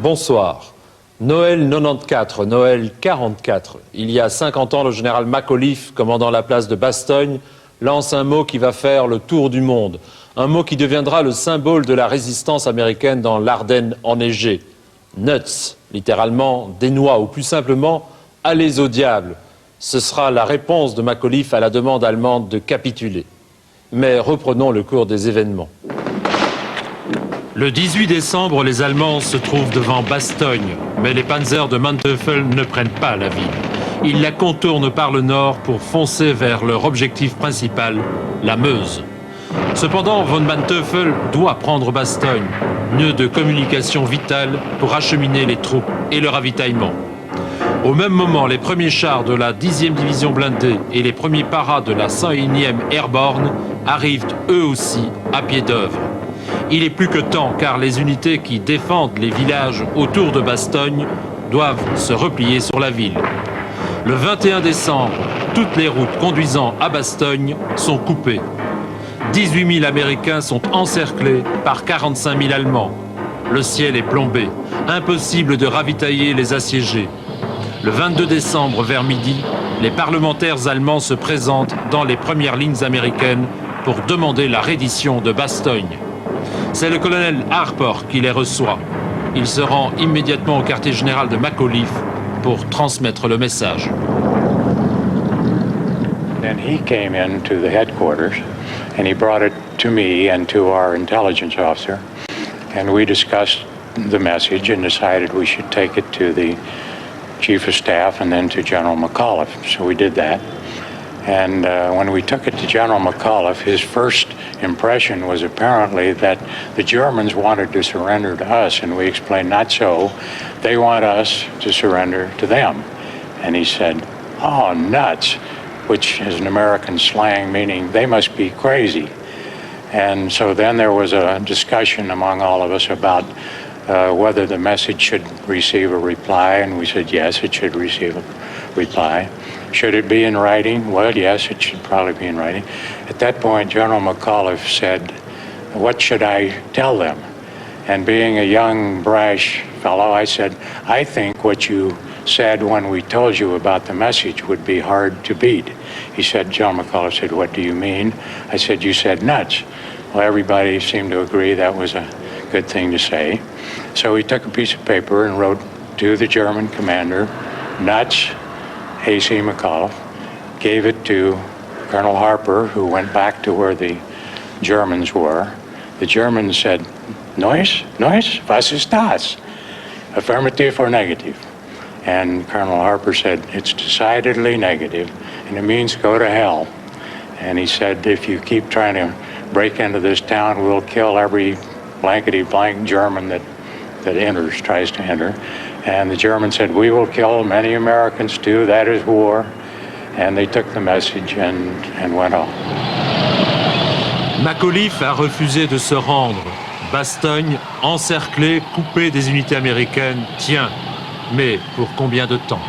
Bonsoir. Noël 94, Noël 44. Il y a 50 ans, le général Macauliffe, commandant la place de Bastogne, lance un mot qui va faire le tour du monde. Un mot qui deviendra le symbole de la résistance américaine dans l'Ardenne enneigée. Nuts, littéralement des noix, ou plus simplement, allez au diable. Ce sera la réponse de Macauliffe à la demande allemande de capituler. Mais reprenons le cours des événements. Le 18 décembre, les Allemands se trouvent devant Bastogne, mais les panzers de Manteuffel ne prennent pas la ville. Ils la contournent par le nord pour foncer vers leur objectif principal, la Meuse. Cependant, von Manteuffel doit prendre Bastogne, nœud de communication vital pour acheminer les troupes et le ravitaillement. Au même moment, les premiers chars de la 10e division blindée et les premiers paras de la 101e Airborne arrivent eux aussi à pied d'œuvre. Il est plus que temps car les unités qui défendent les villages autour de Bastogne doivent se replier sur la ville. Le 21 décembre, toutes les routes conduisant à Bastogne sont coupées. 18 000 Américains sont encerclés par 45 000 Allemands. Le ciel est plombé, impossible de ravitailler les assiégés. Le 22 décembre, vers midi, les parlementaires allemands se présentent dans les premières lignes américaines pour demander la reddition de Bastogne. C'est le colonel Harper qui les reçoit. Il se rend immédiatement au quartier général de Macauliffe pour transmettre le message. And he came into the headquarters and he brought it to me and to our intelligence officer, and we discussed the message and decided we should take it to the Chief of Staff and then to General McAuliffe. So we did that. And when we took it to General McAuliffe, his first impression was apparently that the Germans wanted to surrender to us, and we explained not so. They want us to surrender to them. And he said, "Oh, nuts," which is an American slang meaning they must be crazy. And so then there was a discussion among all of us about whether the message should receive a reply, and we said yes, it should receive a reply. Should it be in writing? Well, yes, it should probably be in writing. At that point, General McAuliffe said, "What should I tell them?" And being a young, brash fellow, I said, "I think what you said when we told you about the message would be hard to beat." He said, General McAuliffe said, "What do you mean?" I said, "You said nuts." Well, everybody seemed to agree that was a good thing to say. So he took a piece of paper and wrote to the German commander, "Nuts, A.C. McAuliffe," gave it to Colonel Harper, who went back to where the Germans were. The Germans said, "Neues? Neues? Was ist das? Affirmative or negative?" And Colonel Harper said, "It's decidedly negative, and it means go to hell." And he said, "If you keep trying to break into this town, we'll kill every blankety-blank German that tries to enter." And the Germans said, "We will kill many Americans too, that is war." And they took the message and went off. Macauliffe a refusé de se rendre. Bastogne, encerclée, coupée des unités américaines, tient. Mais pour combien de temps?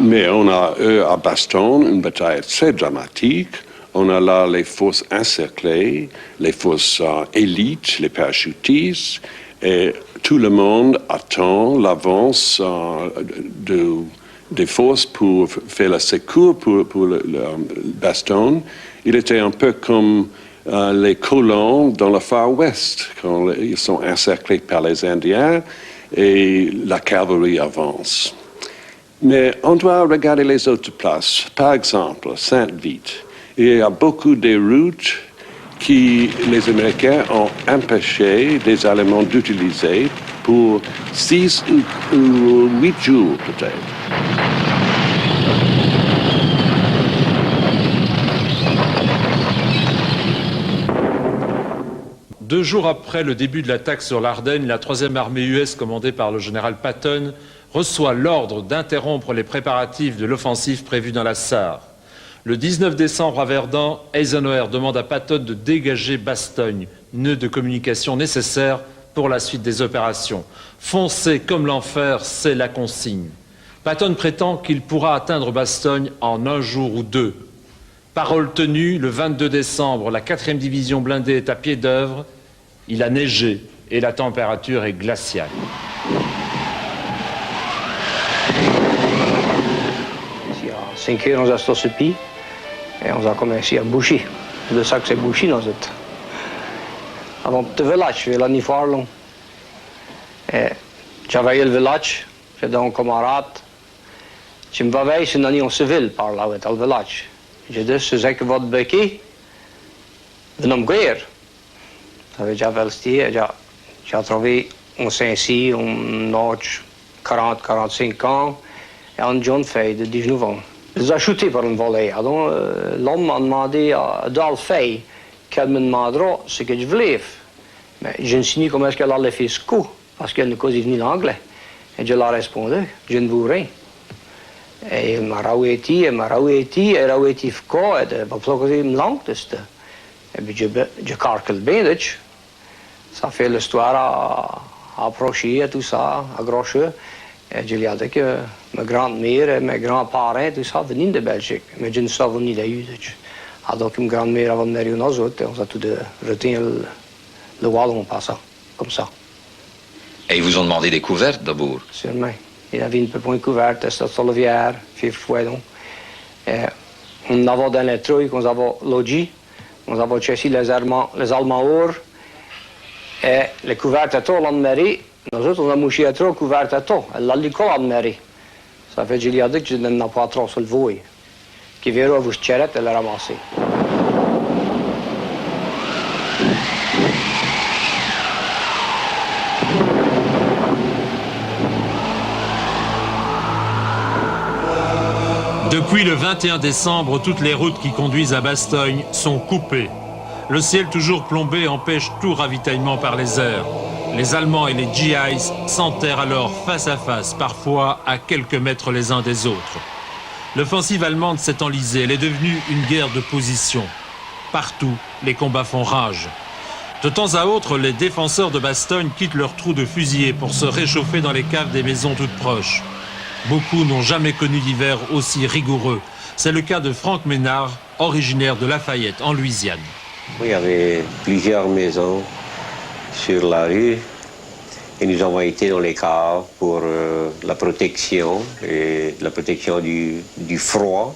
Mais on a eu à Bastogne une bataille très dramatique. On a là les forces encerclées, les forces élites, les parachutistes, et tout le monde attend l'avance des forces pour faire le secours pour le Bastogne. Il était un peu comme les colons dans le Far West, quand ils sont encerclés par les Indiens et la cavalerie avance. Mais on doit regarder les autres places. Par exemple, Sainte-Vite. Il y a beaucoup de routes que les Américains ont empêché des Allemands d'utiliser pour 6 ou 8 jours peut-être. Deux jours après le début de l'attaque sur l'Ardenne, la 3e armée US, commandée par le général Patton, reçoit l'ordre d'interrompre les préparatifs de l'offensive prévue dans la Sarre. Le 19 décembre à Verdun, Eisenhower demande à Patton de dégager Bastogne, nœud de communication nécessaire pour la suite des opérations. Foncer comme l'enfer, c'est la consigne. Patton prétend qu'il pourra atteindre Bastogne en 1 jour ou 2. Parole tenue, le 22 décembre, la 4e division blindée est à pied d'œuvre. Il a neigé, et la température est glaciale. À 5 heures, on a stått upp et on a commencé à boucher. C'est de ça que c'est bouché dans cette. Avant de village, je vais là ni faire long. J'avais le village, j'étais un camarade. Je me bavais sur une union civile par là, dans le village. J'ai dit, c'est ça que votre béquille, de nom guerre. J'avais j'ai trouvé un Saint-Cy, un âge 40-45 ans, et un jeune fille de 19 ans. Je les ai shootés par une volée. Alors, l'homme m'a demandé à deux filles qu'elle me demandera ce que je voulais. Mais je ne sais pas comment est-ce qu'elle allait faire ce coup, parce qu'elle ne causait ni l'anglais. Et je leur ai répondu, je ne veux rien. Et elle m'a roué, elle m'a fort, et elle m'a plongé une langue. Et puis je calcule bien, ça fait l'histoire à approcher et tout ça, à Groscheux. Et je lui ai dit que ma grand-mère et mes grands-parents, tout ça, venaient de Belgique. Mais je ne savais pas ni d'ailleurs. Donc, ma grand-mère avait marié une autre, et on a tout retenu le wallon en passant, comme ça. Et ils vous ont demandé des couvertes d'abord? Sûrement. Il y avait une petite couverte, c'était sur le vière, fait fouet. On avait dans les trucs, on avait logis, on avait cherché les Allemands hors, et les couvertes à tout, l'an de mairie, nous autres, on a mouché à trop couvertes à tout, elle l'a l'école à mairie. Ça fait que je lui ai dit que je n'en ai pas trop sur le voie. Qui verra vous chercher, elle l'a ramassé. Depuis le 21 décembre, toutes les routes qui conduisent à Bastogne sont coupées. Le ciel toujours plombé empêche tout ravitaillement par les airs. Les Allemands et les GIs s'enterrent alors face à face, parfois à quelques mètres les uns des autres. L'offensive allemande s'est enlisée, elle est devenue une guerre de position. Partout, les combats font rage. De temps à autre, les défenseurs de Bastogne quittent leurs trous de fusillés pour se réchauffer dans les caves des maisons toutes proches. Beaucoup n'ont jamais connu d'hiver aussi rigoureux. C'est le cas de Franck Ménard, originaire de Lafayette, en Louisiane. Il y avait plusieurs maisons sur la rue et nous avons été dans les caves pour la protection et la protection du froid.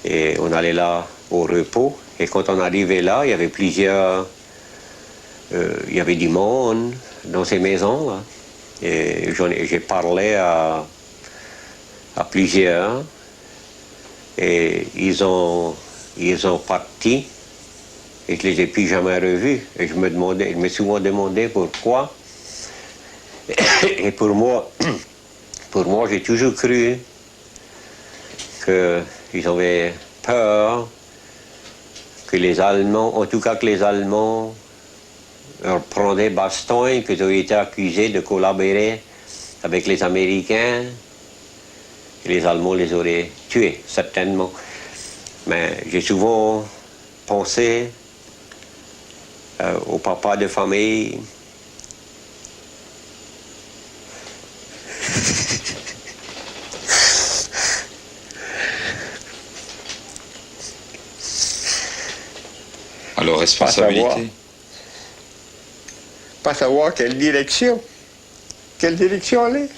Et on allait là au repos. Et quand on arrivait là, il y avait il y avait du monde dans ces maisons là. Et j'ai parlé à plusieurs et ils ont parti et je les ai plus jamais revus. Et je me suis souvent demandé pourquoi. Et pour moi, j'ai toujours cru qu'ils avaient peur que les Allemands, en tout cas que les Allemands prenaient Bastogne, qu'ils ont été accusés de collaborer avec les Américains. Et les Allemands les auraient tués, certainement. Mais j'ai souvent pensé au papa de famille. Alors, responsabilité? Pas savoir quelle direction aller.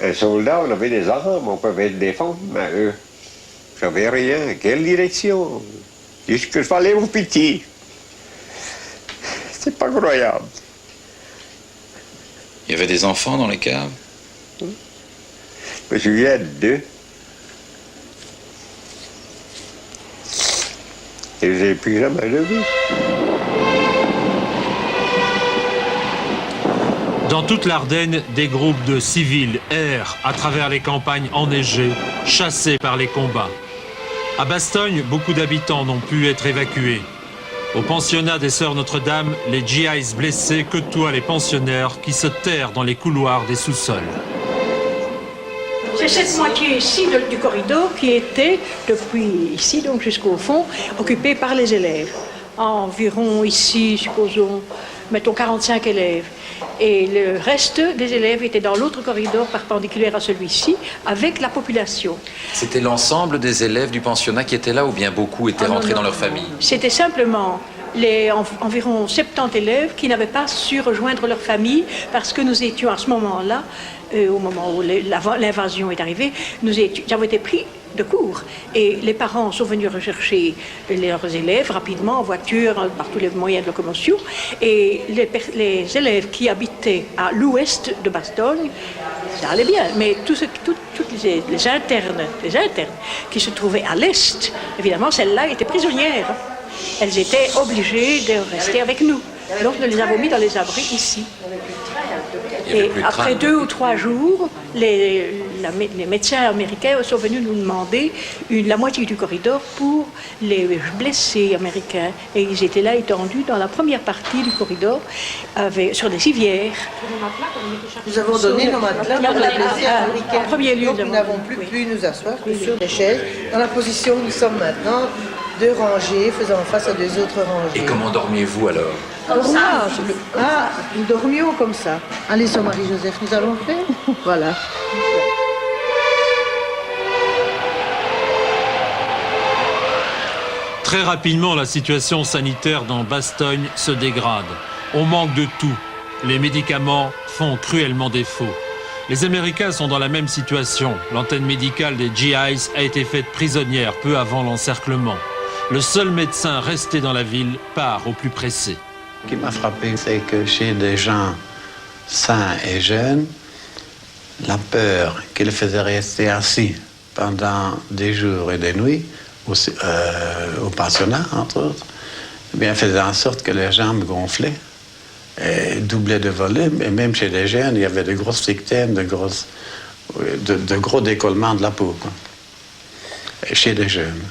Un soldat, on avait des armes, on pouvait le défendre, mais eux, j'avais rien. Quelle direction? Juste que je fallait vous pitié. C'est pas croyable. Il y avait des enfants dans les caves? Je me souviens de 2. Et je ne les ai plus jamais revus. Dans toute l'Ardenne, des groupes de civils errent à travers les campagnes enneigées, chassés par les combats. À Bastogne, beaucoup d'habitants n'ont pu être évacués. Au pensionnat des Sœurs Notre-Dame, les GIs blessés côtoient les pensionnaires qui se terrent dans les couloirs des sous-sols. C'est cette moitié ici du corridor qui était, depuis ici, donc jusqu'au fond, occupée par les élèves. Environ ici, supposons, mettons 45 élèves. Et le reste des élèves étaient dans l'autre corridor perpendiculaire à celui-ci, avec la population. C'était l'ensemble des élèves du pensionnat qui étaient là ou bien beaucoup étaient rentrés dans leur famille? C'était simplement environ 70 élèves qui n'avaient pas su rejoindre leur famille parce que nous étions à ce moment-là, au moment où l'invasion est arrivée, nous avons été pris de court. Et les parents sont venus rechercher leurs élèves rapidement en voiture, par tous les moyens de locomotion. Et les élèves qui habitaient à l'ouest de Bastogne, ça allait bien. Mais toutes les internes qui se trouvaient à l'est, évidemment, celles-là étaient prisonnières. Elles étaient obligées de rester avec nous. Donc nous les avons mis dans les abris ici. Et après 2 ou 3 jours, les médecins américains sont venus nous demander la moitié du corridor pour les blessés américains. Et ils étaient là étendus dans la première partie du corridor sur des civières. Nous avons donné nos matelas pour les blessés américains. En premier lieu, donc nous n'avons plus pu nous asseoir que sur des chaises. Dans la position où nous sommes maintenant, 2 rangées faisant face à 2 autres rangées. Et comment dormiez-vous alors? Comme ça. Nous dormions comme ça. Allez, sur Marie-Joseph, nous allons faire. Voilà. Très rapidement, la situation sanitaire dans Bastogne se dégrade. On manque de tout. Les médicaments font cruellement défaut. Les Américains sont dans la même situation. L'antenne médicale des GIs a été faite prisonnière peu avant l'encerclement. Le seul médecin resté dans la ville part au plus pressé. Ce qui m'a frappé, c'est que chez des gens sains et jeunes, la peur qui les faisait rester assis pendant des jours et des nuits, au pensionnat, entre autres, eh bien, faisait en sorte que les jambes gonflaient, et doublaient de volume, et même chez les jeunes, il y avait de grosses strictèmes, de gros décollements de la peau, quoi. Et chez les jeunes.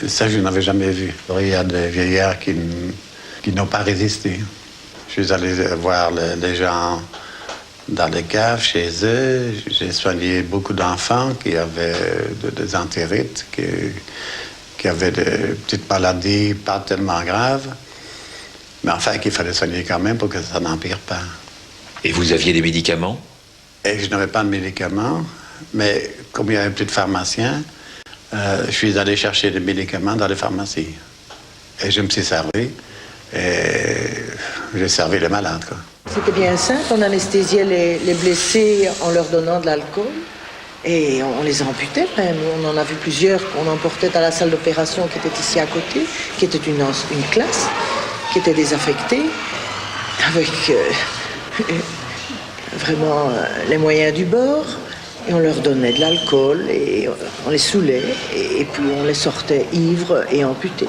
Ça, je n'avais jamais vu. Il y a des vieillards qui n'ont pas résisté. Je suis allé voir les gens dans les caves, chez eux. J'ai soigné beaucoup d'enfants qui avaient des entérites, qui avaient des petites maladies pas tellement graves, mais enfin qu'il fallait soigner quand même pour que ça n'empire pas. Et vous aviez des médicaments? Et je n'avais pas de médicaments, mais comme il y avait plus de pharmaciens, je suis allé chercher des médicaments dans les pharmacies. Et je me suis servi. Et j'ai servi les malades, quoi. C'était bien simple, on anesthésiait les blessés en leur donnant de l'alcool et on les amputait même. On en a vu plusieurs qu'on emportait à la salle d'opération qui était ici à côté, qui était une classe, qui était désaffectée, avec vraiment les moyens du bord. Et on leur donnait de l'alcool et on les saoulait et puis on les sortait ivres et amputés.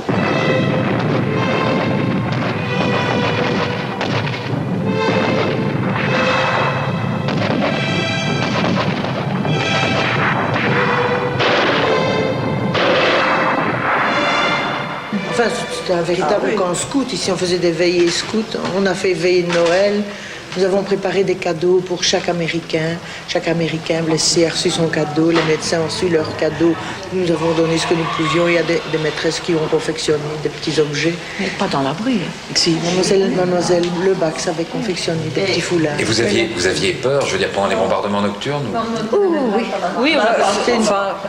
Enfin, c'était un véritable camp scout. Ici, on faisait des veillées scouts. On a fait veillée de Noël. Nous avons préparé des cadeaux pour chaque Américain. Chaque Américain blessé a reçu son cadeau. Les médecins ont reçu leur cadeau. Nous avons donné ce que nous pouvions. Il y a des maîtresses qui ont confectionné des petits objets. Mais pas dans l'abri. Si, mademoiselle Lebax avait confectionné des petits foulards. Et vous aviez peur, je veux dire, pendant les bombardements nocturnes ou... Oui,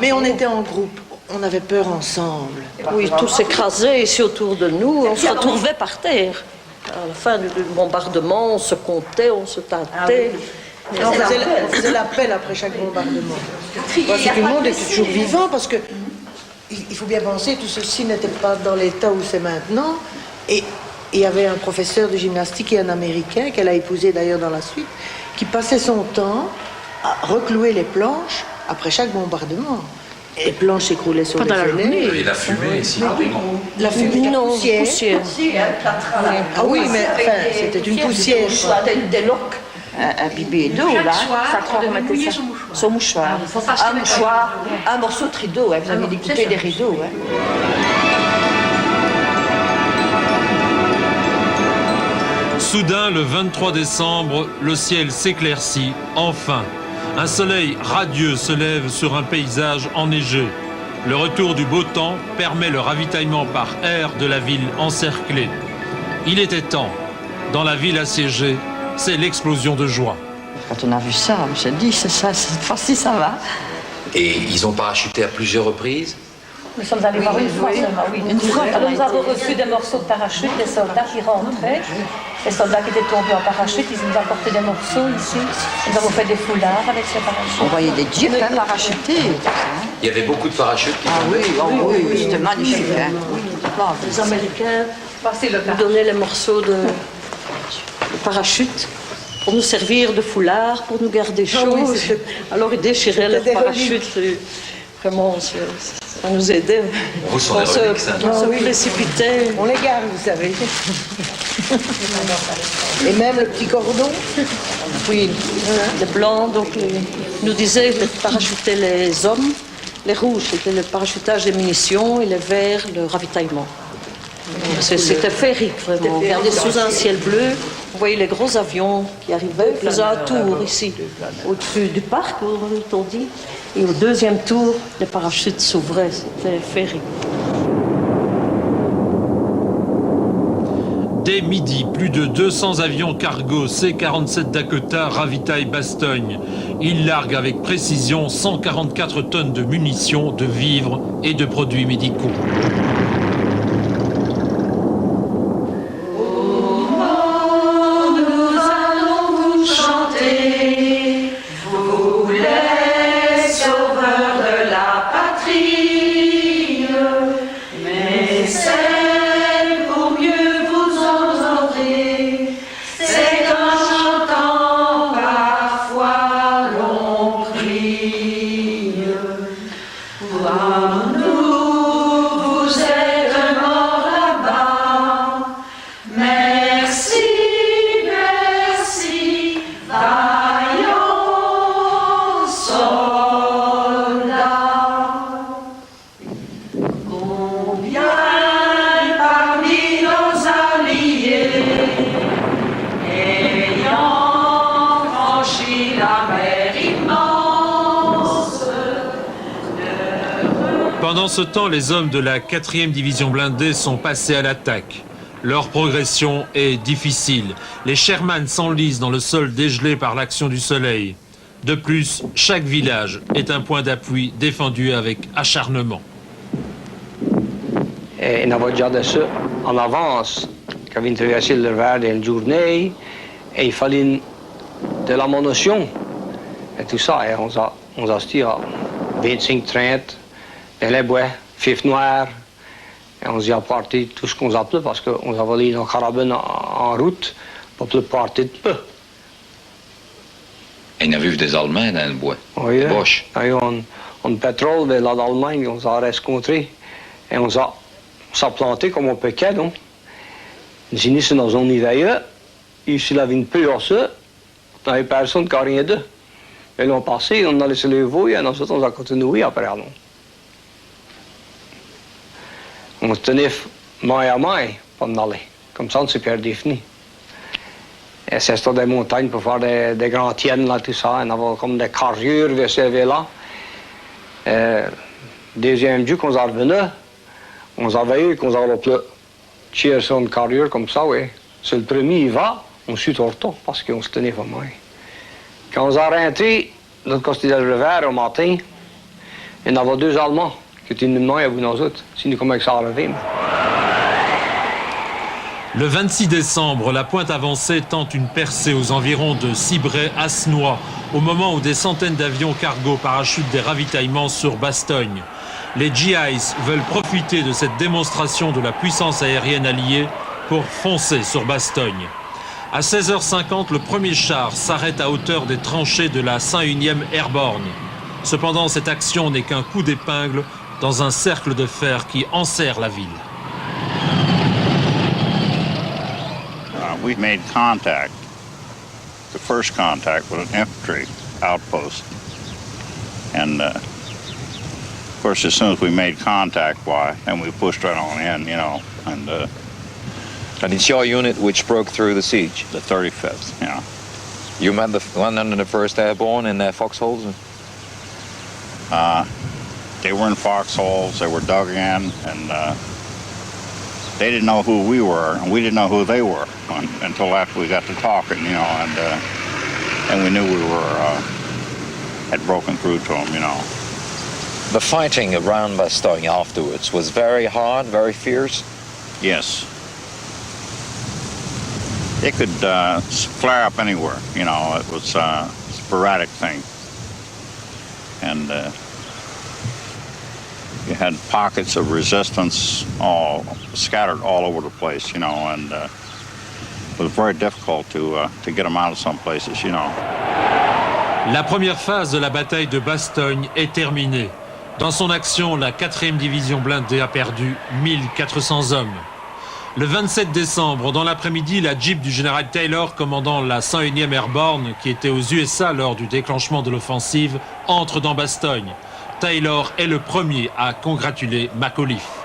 mais on était en groupe. On avait peur ensemble. Oui, tout s'écrasait ici autour de nous. On se retrouvait par terre. À la fin du bombardement, on se comptait, on se tâtait. On faisait l'appel après chaque bombardement. Parce que tout le monde était toujours vivant, parce que il faut bien penser, tout ceci n'était pas dans l'état où c'est maintenant. Et il y avait un professeur de gymnastique et un Américain, qu'elle a épousé d'ailleurs dans la suite, qui passait son temps à reclouer les planches après chaque bombardement. Les planches s'écroulaient sur les fenêtres. Et la fumée ici? La fumée, la poussière. Ah oui, mais enfin, c'était une poussière. Des loques imbibées d'eau, là. Ça remettait ça. Son mouchoir. Un mouchoir, un morceau de rideau. Vous avez découpé des rideaux. Soudain, le 23 décembre, le ciel s'éclaircit, enfin. Un soleil radieux se lève sur un paysage enneigé. Le retour du beau temps permet le ravitaillement par air de la ville encerclée. Il était temps. Dans la ville assiégée, c'est l'explosion de joie. Quand on a vu ça, on s'est dit, c'est ça, cette fois-ci ça va. Et ils ont parachuté à plusieurs reprises? Nous sommes allés voir une fois seulement, oui. Une fois, Nous avons reçu des morceaux de parachute, des soldats qui rentraient. Les soldats qui étaient tombés en parachute, ils nous ont apporté des morceaux ici. Nous avons fait des foulards avec ces parachutes. On voyait des jeeps parachutés. Il y avait beaucoup de parachutes qui Oui, c'était magnifique. Hein. Les Américains nous donnaient les morceaux de parachute pour nous servir de foulard, pour nous garder chauds. Alors ils déchiraient les parachutes. Vraiment, ça nous aidait. On se précipitait. On les garde, vous savez. Et même le petit cordon. Oui, les blancs, donc nous disaient de parachuter les hommes. Les rouges, c'était le parachutage des munitions et les verts, le ravitaillement. C'était féerique, vraiment. On regardait sous un ciel bleu, on voyait les gros avions qui arrivaient. On faisait un tour ici, au-dessus du parc, on dit. Et au deuxième tour, les parachutes s'ouvraient, c'était féerique. Dès midi, plus de 200 avions cargo C-47 Dakota ravitaillent Bastogne. Ils larguent avec précision 144 tonnes de munitions, de vivres et de produits médicaux. Pendant ce temps, les hommes de la 4e division blindée sont passés à l'attaque. Leur progression est difficile. Les Sherman s'enlisent dans le sol dégelé par l'action du soleil. De plus, chaque village est un point d'appui défendu avec acharnement. Et on avait déjà de ça en avance, quand on traversait le rivière d'une journée, et il fallait de la munition et tout ça. Et on a dit à 25-30, dans les bois, fif noir, et on s'y a parti tout ce qu'on appelait parce qu'on avait mis nos carabines en route pour le partir de peu. Et il y avait vu des Allemands dans le bois. Oui, Bosch. Et on pétrole vers l'Allemagne, on s'est rencontrés et on s'est planté comme on peut qu'à, non? Nous sommes dans un hiver, ici la vie peu à ça, il n'y avait personne qui n'a rien d'eux. Et l'on passé, on a laissé les voies et ensuite on a continué après. Non? On se tenait main à main pour en aller. Comme ça, on s'est perdu fini. Et c'est sur des montagnes pour faire des grands tiennes, là, tout ça. On avait comme des carrières vers ces là. Deuxième jour qu'on est revenu, on avait eu qu'on avait tiré sur une carrière comme ça, oui. C'est le premier, il va, on suit au retour parce qu'on se tenait pas main. Quand on est rentré de l'autre côté du rivière au matin, il y en avait 2 Allemands qui étaient une main à vous nous autres. C'est nous comment ça arrivé. Le 26 décembre, la pointe avancée tente une percée aux environs de Cibray-Assenois, au moment où des centaines d'avions cargo parachutent des ravitaillements sur Bastogne. Les GIs veulent profiter de cette démonstration de la puissance aérienne alliée pour foncer sur Bastogne. À 16h50, le premier char s'arrête à hauteur des tranchées de la 101e Airborne. Cependant, cette action n'est qu'un coup d'épingle dans un cercle de fer qui enserre la ville. We made contact, the first contact with an infantry outpost. And of course, as soon as we made contact, then we pushed right on in, you know. And it's your unit which broke through the siege? The 35th, yeah. You met the one under the 1st Airborne in their foxholes? They were in foxholes, they were dug in, and they didn't know who we were, and we didn't know who they were until after we got to talking, you know, and we knew we were had broken through to them, you know. The fighting around Bastogne afterwards was very hard, very fierce? Yes. It could flare up anywhere, you know. It was a sporadic thing. And you had pockets of resistance all scattered all over the place, you know, and it was very difficult to get them out of some places, you know. La première phase de la bataille de Bastogne est terminée. Dans son action, la 4e division blindée a perdu 1400 hommes. Le 27 décembre, dans l'après-midi, la Jeep du général Taylor, commandant la 101e Airborne, qui était aux USA lors du déclenchement de l'offensive, entre dans Bastogne. Taylor est le premier à congratuler McAuliffe.